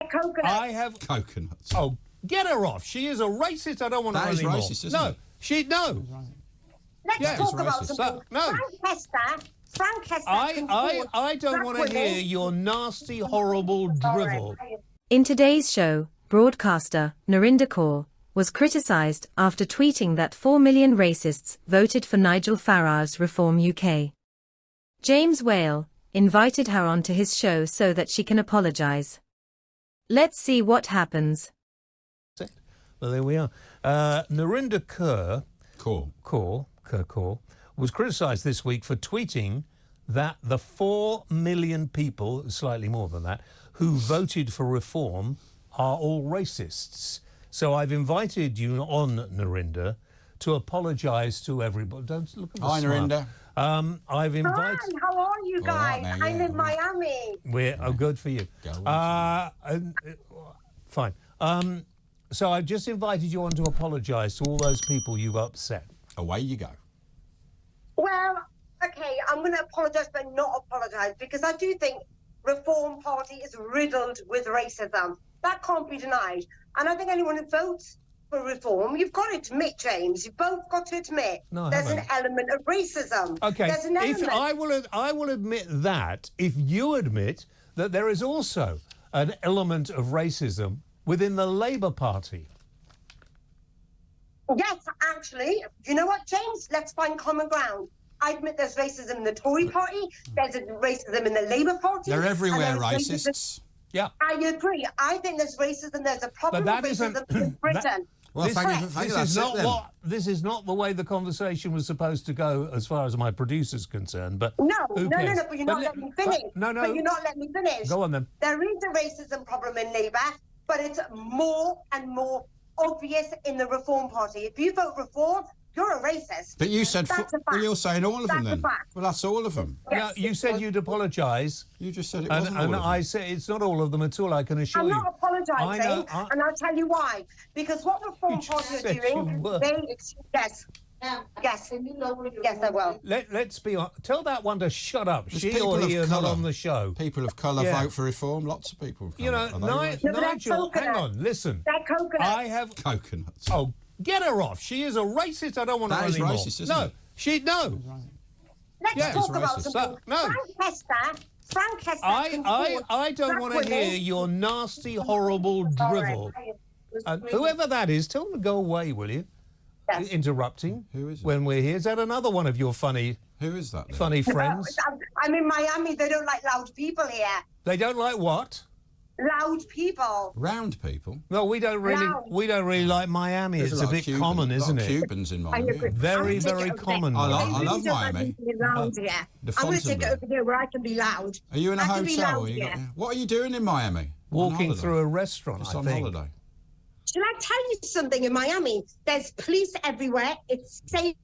Coconut. I have coconuts. Oh, get her off. She is a racist. I don't want her anymore. That is racist, isn't it? No. Let's talk about something. No. Frank Hester. I don't want to hear your nasty, horrible drivel. In today's show, broadcaster Narinder Kaur was criticised after tweeting that 4 million racists voted for Nigel Farage's Reform UK. James Whale invited her onto his show so that she can apologise. Let's see what happens. Well, there we are. Narinder Kaur was criticised this week for tweeting that the 4 million people, slightly more than that, who voted for reform are all racists. So I've invited you on, Narinder, to apologise to everybody. Don't look at the Hi, smile. Narinder. I've invited... Hi, how are you guys? Right, I'm in Miami. Good for you. Fine. So I've just invited you on to apologise to all those people you've upset. Away you go. Well, okay, I'm going to apologise but not apologise because I do think Reform Party is riddled with racism. That can't be denied. And I think anyone who votes for reform, you've got to admit, James, you've both got to admit there's an element of racism. Okay, there's an element. I will admit that if you admit that there is also an element of racism within the Labour Party. Yes, actually. You know what, James? Let's find common ground. I admit there's racism in the Tory party, there's racism in the Labour Party. They're everywhere, racists. Yeah. I agree. I think there's racism, there's a problem with racism in Britain. This is not the way the conversation was supposed to go as far as my producer's concerned, but No, but you're not letting me finish. No. But you're not letting me finish. Go on then. There is a racism problem in Labour, but it's more and more obvious in the Reform Party. If you vote Reform, you're a racist. But you said, well, you're saying all of them then. Well, that's all of them. Yes, you said you'd apologise. You just said it wasn't all of them. And I said it's not all of them at all, I can assure you. I'm not apologising, and I'll tell you why. Because what Reform Party are doing, Yes, I will. Let's be honest. Tell that one to shut up. She or he are not on the show. People of colour vote for reform. Lots of people of colour. You know, Nigel, hang on, listen. They're coconuts. I have... Coconuts. Oh, get her off. She is a racist. I don't want her anymore. That is racist, isn't it? No. Let's talk about something. No. Frank Hester. I don't want to hear your nasty, horrible drivel. Whoever that is, tell them to go away, will you? Yes. Interrupting. Who is it? When we're here. Is that another one of your funny... Who is that then? Funny friends? I'm in Miami. They don't like loud people here. They don't like what? Loud people. Round people? No, we don't really like Miami. It's a bit common, isn't it? Cubans in Miami. Very, very common. I love Miami. I'm going to take it over here where I can be loud. Are you in a hotel? What are you doing in Miami? Walking through a restaurant, I think. On holiday. Shall I tell you something? In Miami, there's police everywhere. It's safe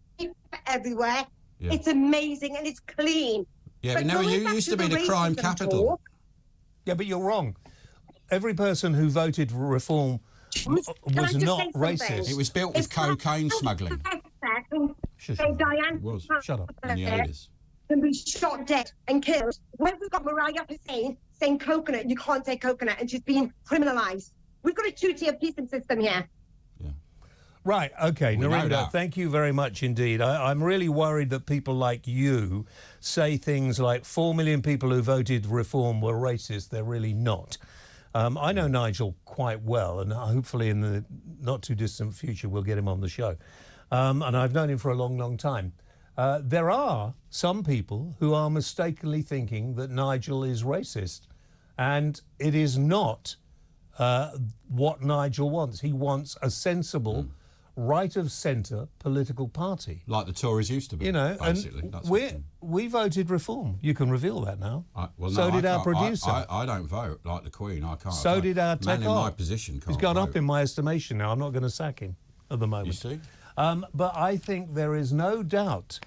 everywhere. Yeah. It's amazing and it's clean. Yeah, but you used to be the crime capital. Yeah, but you're wrong. Every person who voted for reform was not racist. It was built with cocaine smuggling. Shut up. In the 80s. Can be shot dead and killed. When we've got Mariah Hussein saying coconut, you can't say coconut, and she's being criminalised. We've got a two-tier policing system here. Yeah. Right, okay, Narinder, thank you very much indeed. I'm really worried that people like you say things like 4 million people who voted reform were racist. They're really not. I know Nigel quite well, and hopefully in the not-too-distant future we'll get him on the show. And I've known him for a long, long time. There are some people who are mistakenly thinking that Nigel is racist, and it is not what Nigel wants. He wants a sensible, right-of-centre political party. Like the Tories used to be, basically. And we voted reform. You can reveal that now. So did our producer. I don't vote, like the Queen. I can't. So did our tech. Man in my position can't. He's gone up in my estimation now. I'm not going to sack him at the moment. You see? But I think there is no doubt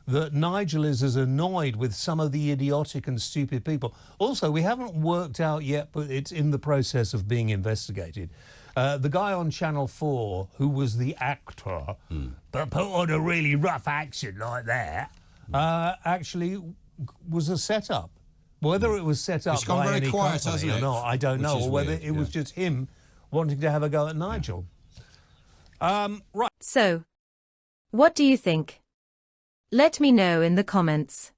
that Nigel is as annoyed with some of the idiotic and stupid people. Also, we haven't worked out yet, but it's in the process of being investigated. The guy on Channel 4, who was the actor, but put on a really rough accent like that, actually was a setup Whether it was set up by any company or not, I don't know, or whether it was just him wanting to have a go at Nigel. Right. So, what do you think? Let me know in the comments.